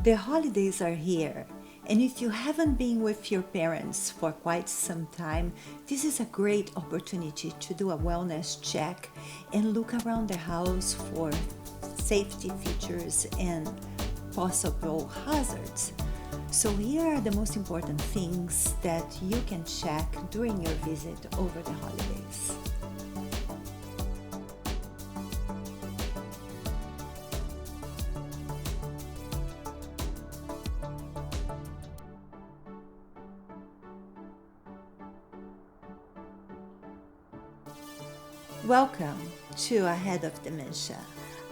The holidays are here, and if you haven't been with your parents for quite some time, this is a great opportunity to do a wellness check and look around the house for safety features and possible hazards. So, here are the most important things that you can check during your visit over the holidays. Welcome to Ahead of Dementia.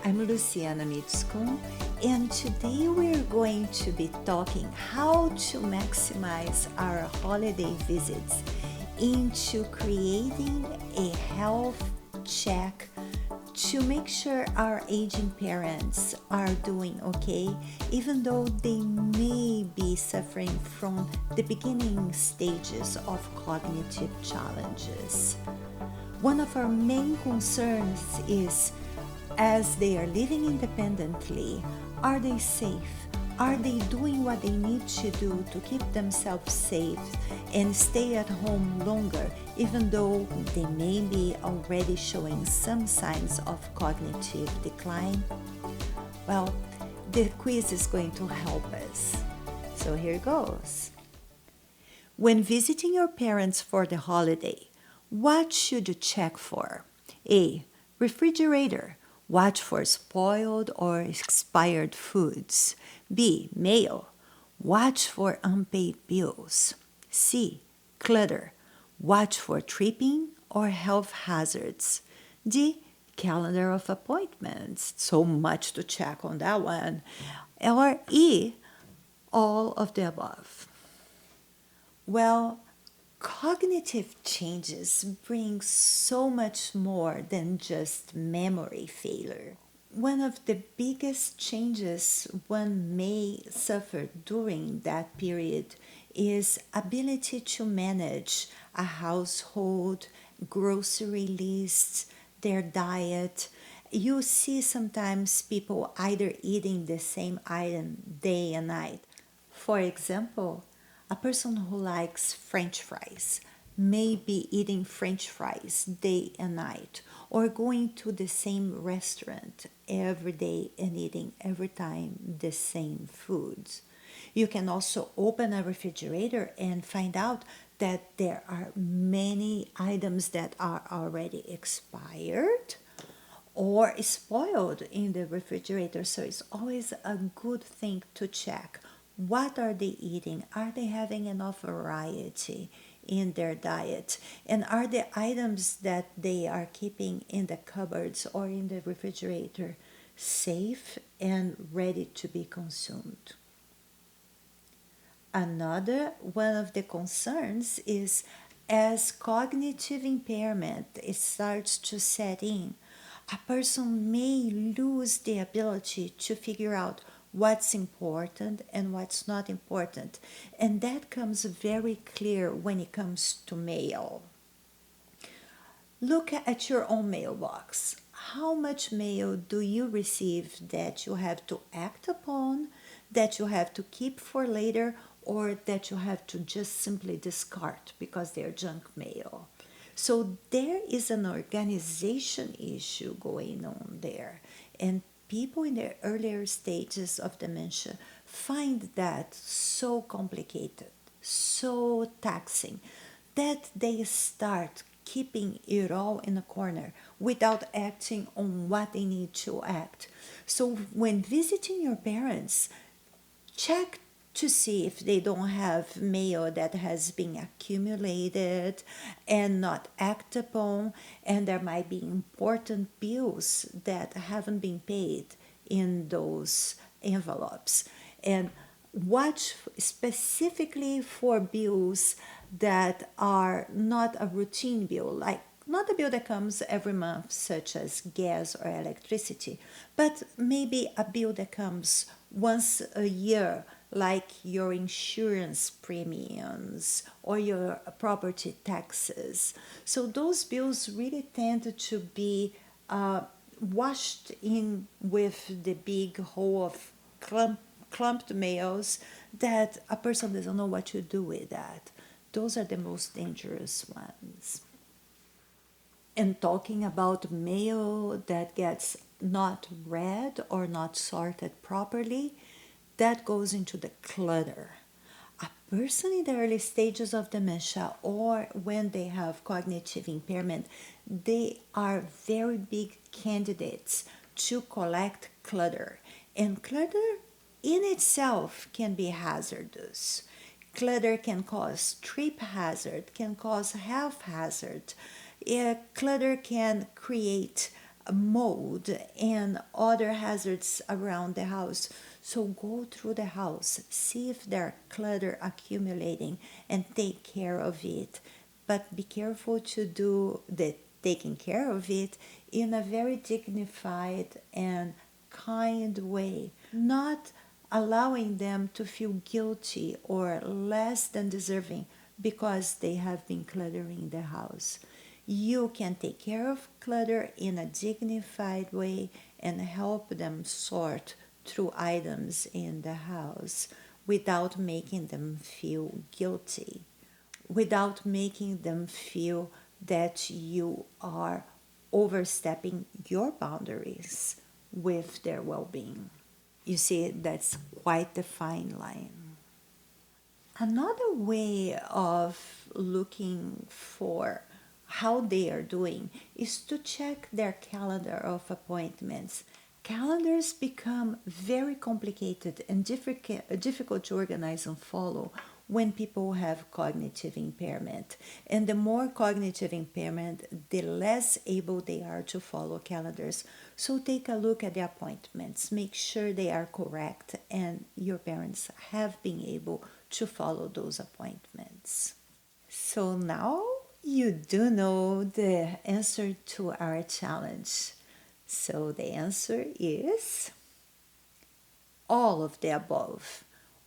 I'm Luciana Mitskun, and today we're going to be talking how to maximize our holiday visits into creating a health check to make sure our aging parents are doing okay, even though they may be suffering from the beginning stages of cognitive challenges. One of our main concerns is, as they are living independently, are they safe? Are they doing what they need to do to keep themselves safe and stay at home longer, even though they may be already showing some signs of cognitive decline? Well, the quiz is going to help us. So here goes. When visiting your parents for the holiday, what should you check for? A. Refrigerator. Watch for spoiled or expired foods. B. Mail. Watch for unpaid bills. C. Clutter. Watch for tripping or health hazards. D. Calendar of appointments. So much to check on that one. Or E. All of the above. Well, cognitive changes bring so much more than just memory failure. One of the biggest changes one may suffer during that period is ability to manage a household, grocery lists, their diet. You see sometimes people either eating the same item day and night. For example, a person who likes French fries may be eating French fries day and night, or going to the same restaurant every day and eating every time the same foods. You can also open a refrigerator and find out that there are many items that are already expired or spoiled in the refrigerator. So it's always a good thing to check. What are they eating? Are they having enough variety in their diet? And are the items that they are keeping in the cupboards or in the refrigerator safe and ready to be consumed? Another one of the concerns is, as cognitive impairment starts to set in, a person may lose the ability to figure out what's important and what's not important. And that comes very clear when it comes to mail. Look at your own mailbox. How much mail do you receive that you have to act upon, that you have to keep for later, or that you have to just simply discard because they're junk mail? So there is an organization issue going on there. And people in the earlier stages of dementia find that so complicated, so taxing, that they start keeping it all in a corner without acting on what they need to act. So when visiting your parents, check to see if they don't have mail that has been accumulated and not acted upon, and there might be important bills that haven't been paid in those envelopes. And watch specifically for bills that are not a routine bill, like not a bill that comes every month, such as gas or electricity, but maybe a bill that comes once a year, like your insurance premiums or your property taxes. So those bills really tend to be washed in with the big hole of clumped mails that a person doesn't know what to do with that. Those are the most dangerous ones. And talking about mail that gets not read or not sorted properly, that goes into the clutter. A person in the early stages of dementia or when they have cognitive impairment, they are very big candidates to collect clutter. And clutter in itself can be hazardous. Clutter can cause trip hazard, can cause health hazard. Clutter can create mold and other hazards around the house. So go through the house, see if there are clutter accumulating and take care of it. But be careful to do the taking care of it in a very dignified and kind way, not allowing them to feel guilty or less than deserving because they have been cluttering the house. You can take care of clutter in a dignified way and help them sort through items in the house without making them feel guilty, without making them feel that you are overstepping your boundaries with their well being. You see, that's quite the fine line. Another way of looking for how they are doing is to check their calendar of appointments. Calendars become very complicated and difficult to organize and follow when people have cognitive impairment. And the more cognitive impairment, the less able they are to follow calendars. So take a look at the appointments, make sure they are correct, and your parents have been able to follow those appointments. So now you do know the answer to our challenge. So the answer is all of the above.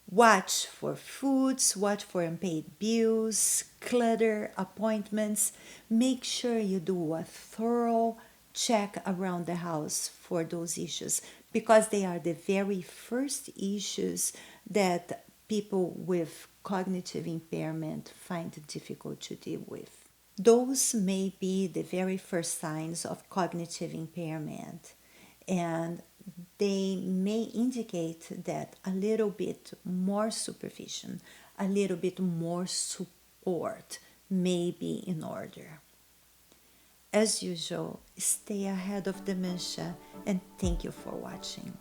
Watch for foods, watch for unpaid bills, clutter, appointments. Make sure you do a thorough check around the house for those issues because they are the very first issues that people with cognitive impairment find difficult to deal with. Those may be the very first signs of cognitive impairment, and they may indicate that a little bit more supervision, a little bit more support may be in order. As usual, stay ahead of dementia and thank you for watching.